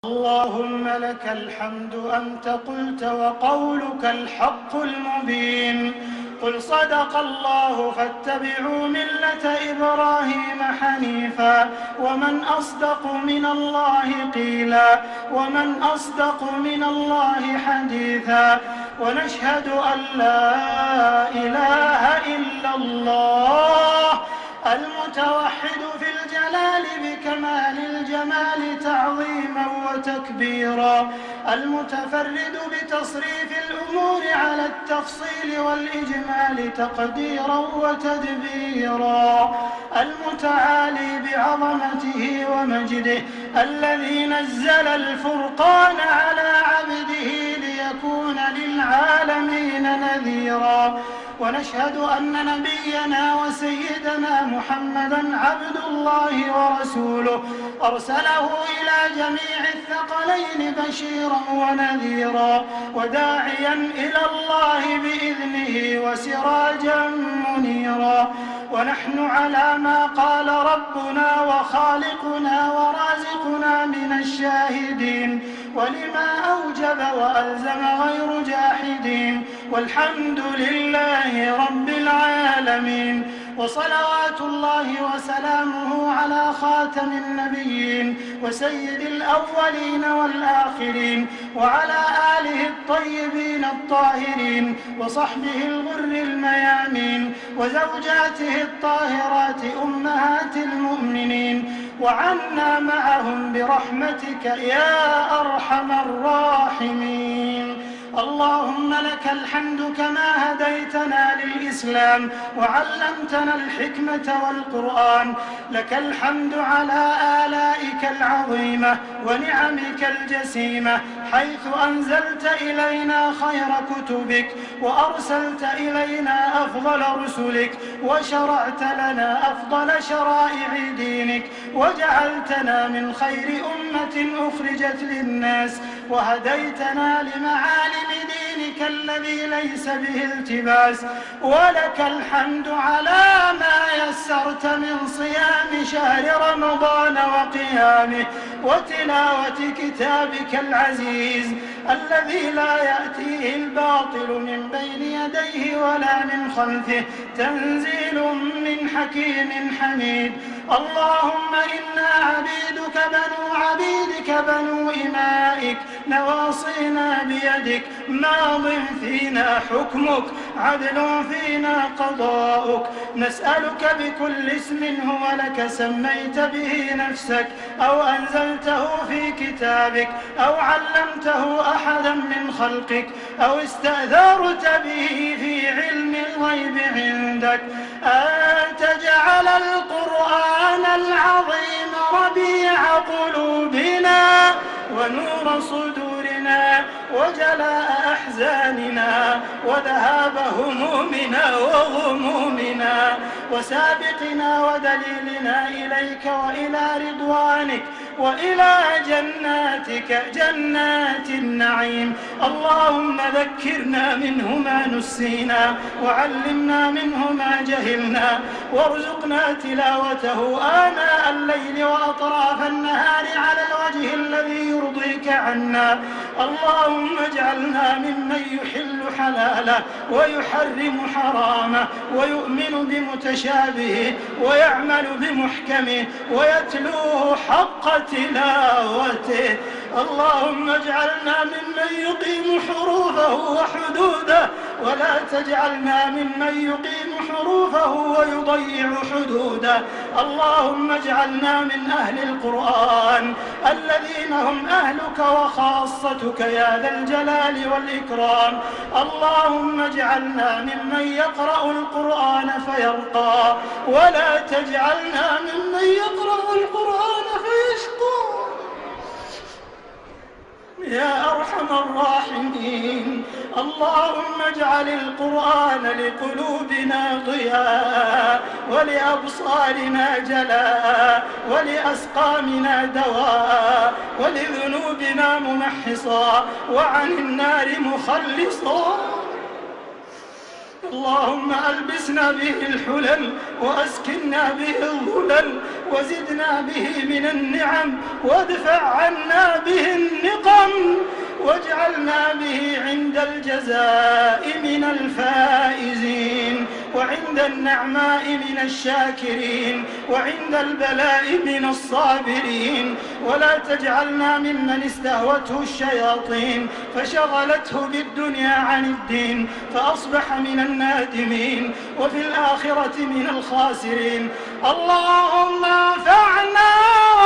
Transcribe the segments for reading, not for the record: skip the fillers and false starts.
اللهم لك الحمد أنت قلت وقولك الحق المبين. قل صدق الله فاتبعوا ملة إبراهيم حنيفا ومن أصدق من الله قيلا ومن أصدق من الله حديثا. ونشهد أن لا إله إلا الله المتوحد في الجلال بكمال الجمال تعظيما وتكبيرا، المتفرد بتصريف الأمور على التفصيل والإجمال تقديرا وتدبيرا، المتعالي بعظمته ومجده، الذي نزل الفرقان على عبده ليكون للعالمين نذيرا. ونشهد أن نبينا وسيدنا محمدًا عبد الله ورسوله أرسله إلى جميع الثقلين بشيرا ونذيرا وداعيا إلى الله بإذنه وسراجا منيرا. ونحن على ما قال ربنا وخالقنا ورازقنا من الشاهدين ولما أوجب وألزم غير جاحدين، والحمد لله رب العالمين. وصلوات الله وسلامه على خاتم النبيين وسيد الأولين والآخرين وعلى آله الطيبين الطاهرين وصحبه الغر الميامين وزوجاته الطاهرات أمهات المؤمنين، وعنا معهم برحمتك يا أرحم الراحمين. اللهم لك الحمد كما هديتنا للإسلام وعلمتنا الحكمة والقرآن، لك الحمد على آلائك العظيمة ونعمك الجسيمة، حيث أنزلت إلينا خير كتبك وأرسلت إلينا أفضل رسلك وشرعت لنا أفضل شرائع دينك وجعلتنا من خير أمة أخرجت للناس وهديتنا لمعالم دينك الذي ليس به التباس. ولك الحمد على ما يسرت من صيام شهر رمضان وقيامه وتلاوة كتابك العزيز الذي لا يأتيه الباطل من بين يديه ولا من خلفه، تنزيل من حكيم حميد. اللهم إنا عبيدك بنو عبيدك بنو إمائك نواصينا بيدك، ماض فينا حكمك، عدل فينا قضاؤك. نسألك بكل اسم هو لك سميت به نفسك أو أنزلته في كتابك أو علمته أحدا من خلقك أو استأثرت به في علم الغيب عندك، أن تجعل القرآن العظيم ربيع قلوبنا ونور صدورنا وجلاء أحزاننا وذهاب همومنا وغمومنا وسابقنا ودليلنا إليك وإلى رضوانك وإلى جناتك جنات النعيم. اللهم ذكرنا منه ما نسينا وعلمنا منه ما جهلنا وارزقنا تلاوته آناء الليل وأطراف النهار على الوجه الذي يرضيك عنا. اللهم اجعلنا ممن يحل حلاله ويحرم حرامه ويؤمن بمتشابهه ويعمل بمحكمه ويتلوه حق تلاوته. اللهم اجعلنا ممن يقيم حروفه وحدوده ولا تجعلنا ممن يقيم حروفه ويضيع حدوده. اللهم اجعلنا من أهل القرآن الذين هم أهلك وخاصتك يا ذا الجلال والإكرام. اللهم اجعلنا ممن يقرأ القرآن فيرقى ولا تجعلنا ممن يقرأ القرآن فيشقى يا أرحم الراحمين. اللهم اجعل القرآن لقلوبنا ضياء ولأبصارنا جلاء ولأسقامنا دواء ولذنوبنا ممحصا وعن النار مخلصا. اللهم ألبسنا به الحلل وأسكننا به الظلل وزدنا به من النعم وادفع عنا به تجعلنا به عند الجزاء من الفائزين، وعند النعماء من الشاكرين، وعند البلاء من الصابرين. ولا تجعلنا ممن استهوته الشياطين فشغلته بالدنيا عن الدين فأصبح من النادمين وفي الآخرة من الخاسرين. اللهم انفعنا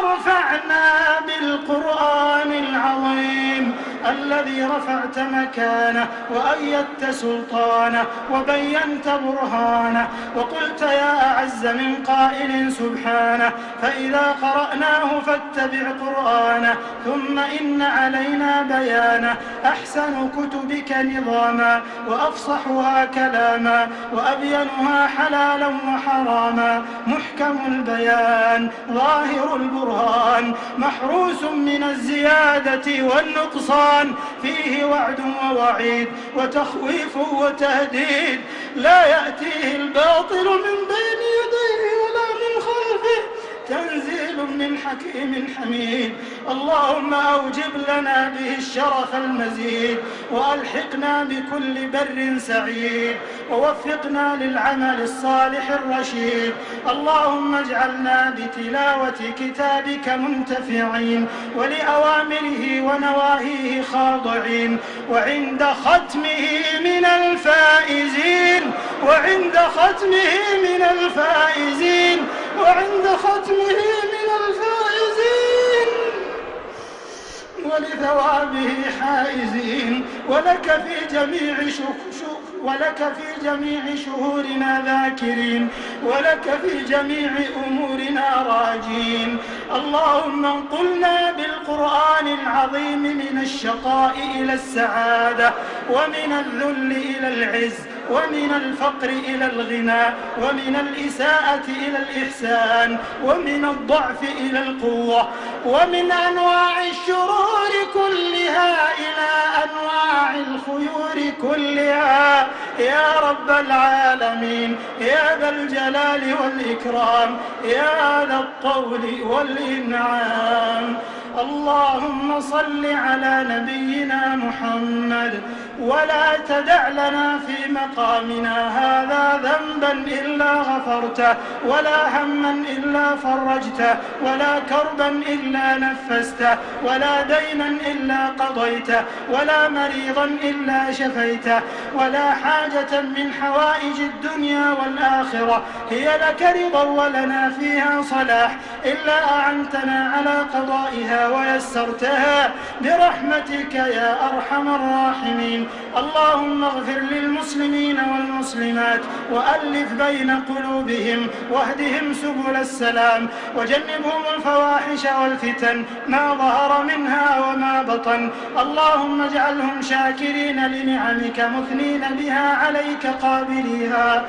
وارفعنا بالقرآن العظيم الذي رفعت مكانه وأيدت سلطانه وبينت برهانه، وقلت يا أعز من قائل سبحانه فإذا قرأناه فاتبع قرآنه ثم إن علينا بيانه. أحسن كتبك نظاما وأفصحها كلاما وأبينها حلالا وحراما، محكم البيان ظاهر البرهان، محروس من الزيادة والنقصان، فيه وعد ووعيد وتخويف وتهديد، لا يأتيه الباطل من بين يديه ولا من خلفه، تنزيل من حكيم حميد. اللهم أوجب لنا به الشرف المزيد، وألحقنا بكل بر سعيد، ووفقنا للعمل الصالح الرشيد. اللهم اجعلنا بتلاوة كتابك منتفعين، ولأوامره ونواهيه خاضعين، وعند ختمه من الفائزين، وعند ختمه من الفائزين، وعند ختمه من الفائزين، ولثوابه حائزين، ولك في جميع شهورنا ذاكرين، ولك في جميع أمورنا راجين. اللهم انقلنا بالقرآن العظيم من الشقاء إلى السعادة، ومن الذل إلى العز، ومن الفقر إلى الغنى، ومن الإساءة إلى الإحسان، ومن الضعف إلى القوة، ومن أنواع الشرور كلها إلى أنواع الخيور كلها، يا رب العالمين، يا ذا الجلال والإكرام، يا ذا الطول والإنعام. اللهم صل على نبينا محمد، ولا تدع لنا في مقامنا هذا ذنبا إلا غفرته، ولا هما إلا فرجته، ولا كربا إلا نفسته، ولا دينا إلا قضيته، ولا مريضا إلا شفيته، ولا حاجة من حوائج الدنيا والآخرة هي لك رضا ولنا فيها صلاح إلا أعنتنا على قضائها ويسرتها برحمتك يا أرحم الراحمين. اللهم اغفر للمسلمين والمسلمات، وألف بين قلوبهم، واهدهم سبل السلام، وجنبهم الفواحش والفتن ما ظهر منها وما بطن. اللهم اجعلهم شاكرين لنعمك مثنين بها عليك قابليها،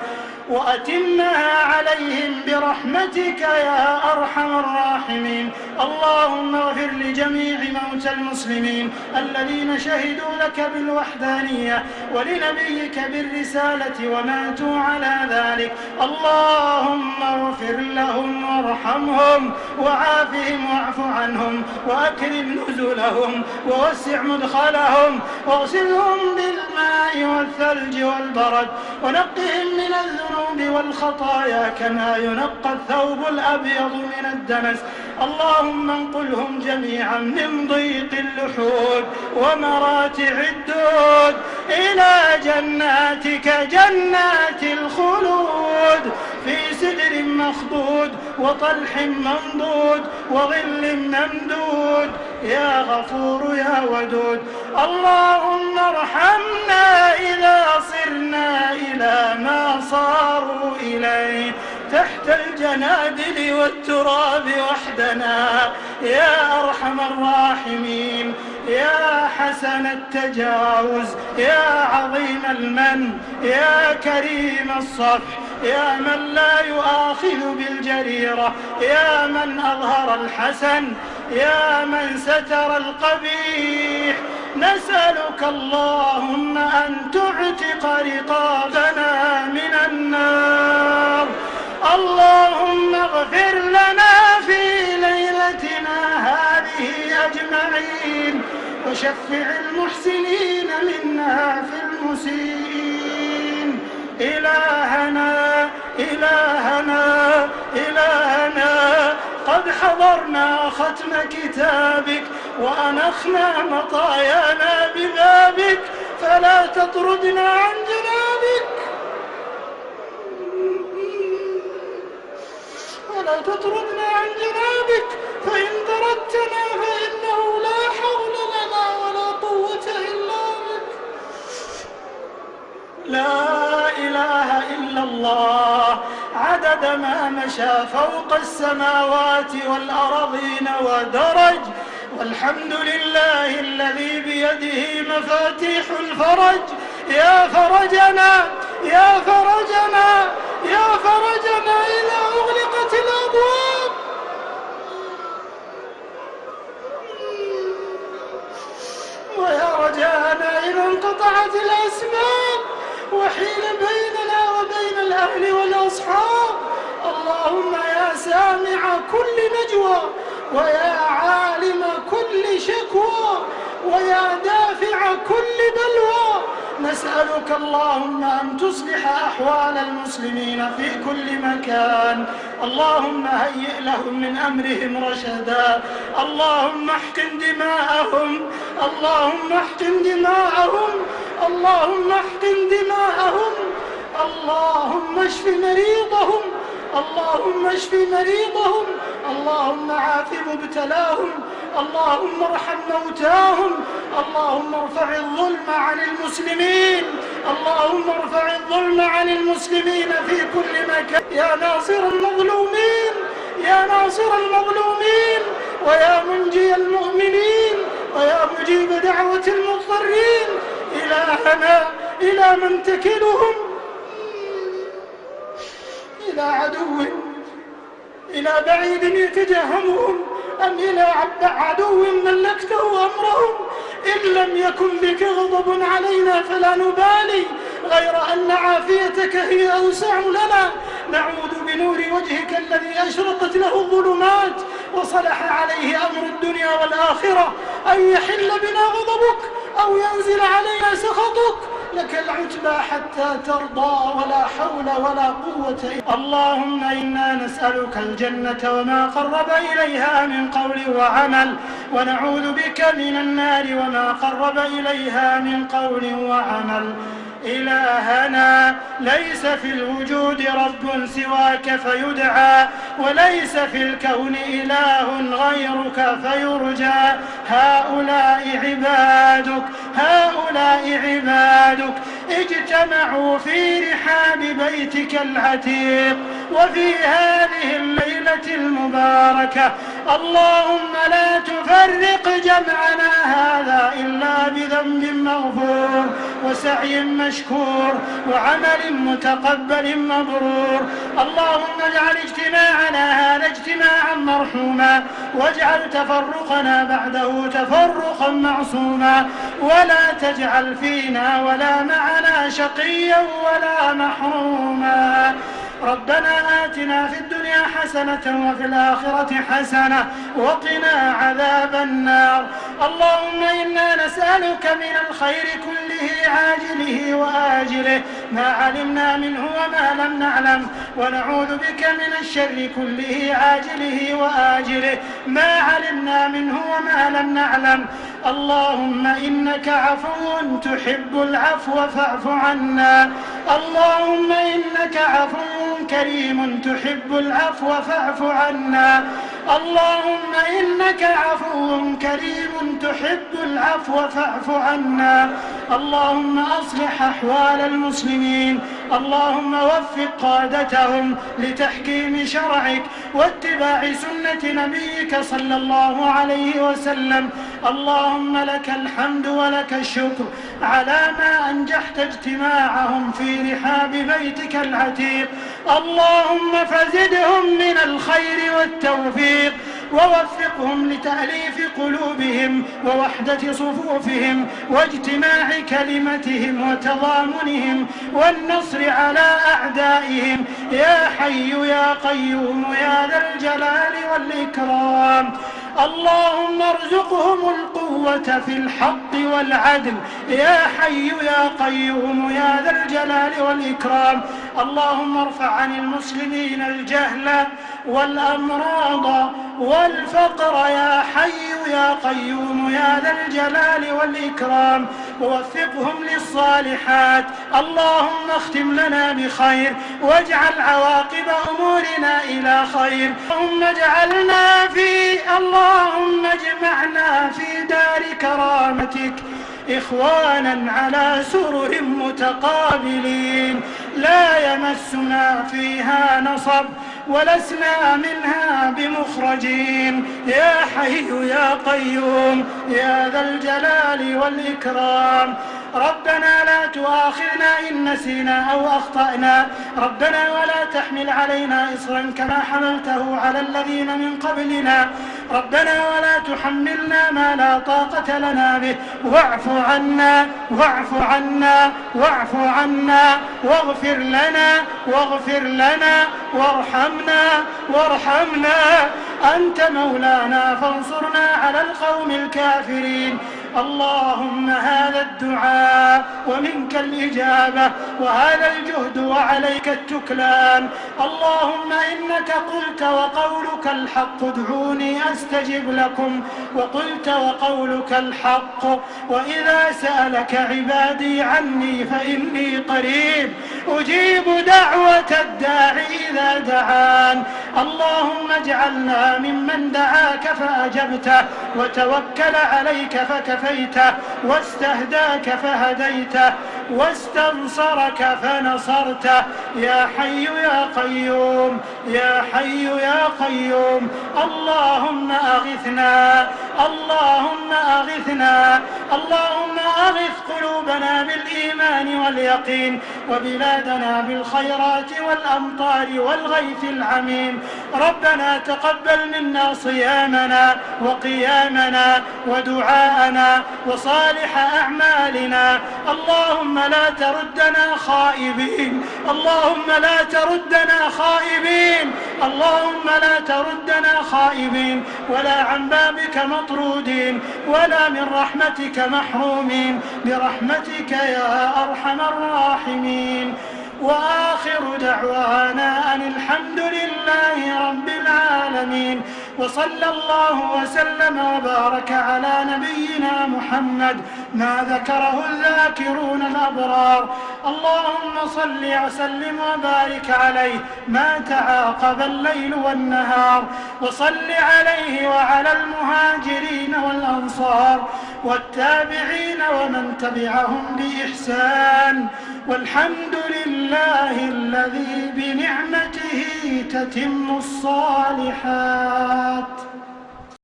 وأتمها عليهم برحمتك يا أرحم الراحمين. اللهم اغفر لجميع موتى المسلمين الذين شهدوا لك بالوحدانية ولنبيك بالرسالة وماتوا على ذلك. اللهم اغفر لهم وارحمهم وعافهم واعف عنهم وأكرم نزلهم ووسع مدخلهم واغسلهم بالماء والثلج والبرد ونقهم من الذنوب والخطايا كما ينقى الثوب الأبيض من الدنس. اللهم انقلهم جميعا من ضيق اللحود ومراتع الدود إلى جناتك جنات الخلود، في سدر مخضود وطلح ممدود وظل ممدود، يا غفور يا ودود. اللهم ارحمنا إذا صرنا إلى ما صاروا إليه تحت الجنادل والتراب وحدنا يا أرحم الراحمين، يا حسن التجاوز، يا عظيم المن، يا كريم الصفح، يا من لا يؤاخذ بالجريرة، يا من أظهر الحسن، يا من ستر القبيح. نسألك اللهم أن تعتق رقابنا من النار. اللهم اغفر لنا في ليلتنا هذه أجمعين، وشفع المحسنين منا في المسيئين. إلهنا إلهنا إلهنا، قد حضرنا ختم كتابك وأنخنا مطايانا ببابك، فلا تطردنا عن جنابك، ولا تطردنا عن جنابك، فإن طردتنا فإنه لا حول لنا ولا قوة إلا بك. لا إله إلا الله عدد ما مشى فوق السماوات والأرضين ودرج، والحمد لله الذي بيده مفاتيح الفرج. يا فرجنا يا فرجنا يا فرجنا إذا أغلقت الأبواب، ويا رجانا إذا انقطعت الأسباب وحيل بيننا وبين الأهل والأصحاب. اللهم يا سامع كل نجوى، ويا عالم كل شكوى، ويا دافع كل بلوى، نسألك اللهم أن تصلح أحوال المسلمين في كل مكان. اللهم هيئ لهم من أمرهم رشدا. اللهم احقن دماءهم، اللهم احقن دماءهم، اللهم احقن دماءهم. اللهم اشف مريضهم، اللهم اشف مريضهم، اللهم عاف مبتلاهم، اللهم ارحم موتاهم، اللهم ارفع الظلم عن المسلمين، اللهم ارفع الظلم عن المسلمين في كل مكان. يا ناصر المظلومين، يا ناصر المظلومين، ويا منجي المؤمنين، ويا مجيب دعوة المضطرين. إلهنا إلى من تكلهم؟ إلى عدو، إلى بعيد يتجهمهم، أم إلى عدو ملكته أمرهم؟ إن لم يكن بك غضب علينا فلا نبالي، غير أن عافيتك هي أوسع لنا. نعوذ بنور وجهك الذي أشرقت له الظلمات وصلح عليه أمر الدنيا والآخرة أن يحل بنا غضبك أو ينزل علينا سخطك. لك العتبى حتى ترضى، ولا حول ولا قوة إلا. اللهم إنا نسألك الجنة وما قرب إليها من قول وعمل، ونعوذ بك من النار وما قرب إليها من قول وعمل. إلهنا ليس في الوجود رب سواك فيدعى، وليس في الكون إله غيرك فيرجى. هؤلاء عبادك، هؤلاء عبادك اجتمعوا في رحاب بيتك العتيق وفي هذه الليلة المباركة. اللهم لا تفرق جمعنا هذا إلا بذنب مغفور وسعي مشكور وعمل متقبل مبرور. اللهم اجعل اجتماعنا هذا اجتماعا مرحوما، واجعل تفرقنا بعده تفرقا معصوما، ولا تجعل فينا ولا معنا شقيا ولا محروما. ربنا آتنا في الدنيا حسنة وفي الآخرة حسنة وقنا عذاب النار. اللهم إنا نسألك من الخير كله عاجله وآجله ما علمنا منه وما لم نعلم، ونعوذ بك من الشر كله عاجله وآجله ما علمنا منه وما لم نعلم. اللهم إنك عفو تحب العفو فاعف عنا. اللهم إنك عفو كريم تحب العفو فاعف عنا. اللهم إنك عفو كريم تحب العفو فاعف عنا. اللهم أصلح أحوال المسلمين، اللهم وفق قادتهم لتحكيم شرعك واتباع سنة نبيك صلى الله عليه وسلم. اللهم لك الحمد ولك الشكر على ما أنجحت اجتماعهم في رحاب بيتك العتيق. اللهم فزدهم من الخير والتوفيق، ووفقهم لتأليف قلوبهم ووحدة صفوفهم واجتماع كلمتهم وتضامنهم والنصر على أعدائهم. يا حي يا قيوم يا ذا الجلال والإكرام. اللهم ارزقهم القوة في الحق والعدل يا حي يا قيوم يا ذا الجلال والإكرام. اللهم ارفع عن المسلمين الجهل والأمراض والفقر يا حي يا قيوم يا ذا الجلال والإكرام، ووفقهم للصالحات. اللهم اختم لنا بخير واجعل عواقب أمورنا إلى خير. اللهم اجمعنا في دار كرامتك إخوانا على سرر متقابلين لا يمسنا فيها نصب ولسنا منها بمخرجين يا حي يا قيوم يا ذا الجلال والإكرام. ربنا لا تؤاخذنا إن نسينا أو أخطأنا، ربنا ولا تحمل علينا إصرا كما حملته على الذين من قبلنا، ربنا ولا تحملنا ما لا طاقة لنا به، واعف عنا واعف عنا واعف عنا واغفر لنا وارحمنا أنت مولانا فانصرنا على القوم الكافرين. اللهم هذا الدعاء ومنك الإجابة وهذا الجهد وعليك التكلان. اللهم إنك قلت وقولك الحق ادعوني أستجب لكم، وقلت وقولك الحق وإذا سألك عبادي عني فإني قريب أجيب دعوة الداعي إذا دعان. اللهم اجعلنا ممن دعاك فأجبته وتوكل عليك فكفيته واستهداك فهديته واستنصرك فنصرته يا حي يا قيوم يا حي يا قيوم. اللهم أغثنا اللهم أغثنا اللهم أغث قلوبنا بالإيمان واليقين وبلادنا بالخيرات والأمطار والغيث العميم. ربنا تقبل منا صيامنا وقيامنا ودعاءنا وصالح أعمالنا. اللهم لا تردنا خائبين اللهم لا تردنا خائبين اللهم لا تردنا خائبين ولا عن بابك مطرودين ولا من رحمتك محرومين برحمتك يا أرحم الراحمين. وآخر دعوانا أن الحمد لله رب العالمين، وصلى الله وسلم وبارك على نبينا محمد ما ذكره الذاكرون الأبرار. اللهم صل وسلم وبارك عليه ما تعاقب الليل والنهار، وصل عليه وعلى المهاجرين والأنصار والتابعين ومن تبعهم بإحسان. والحمد لله الذي بنعمته تتم الصالحات.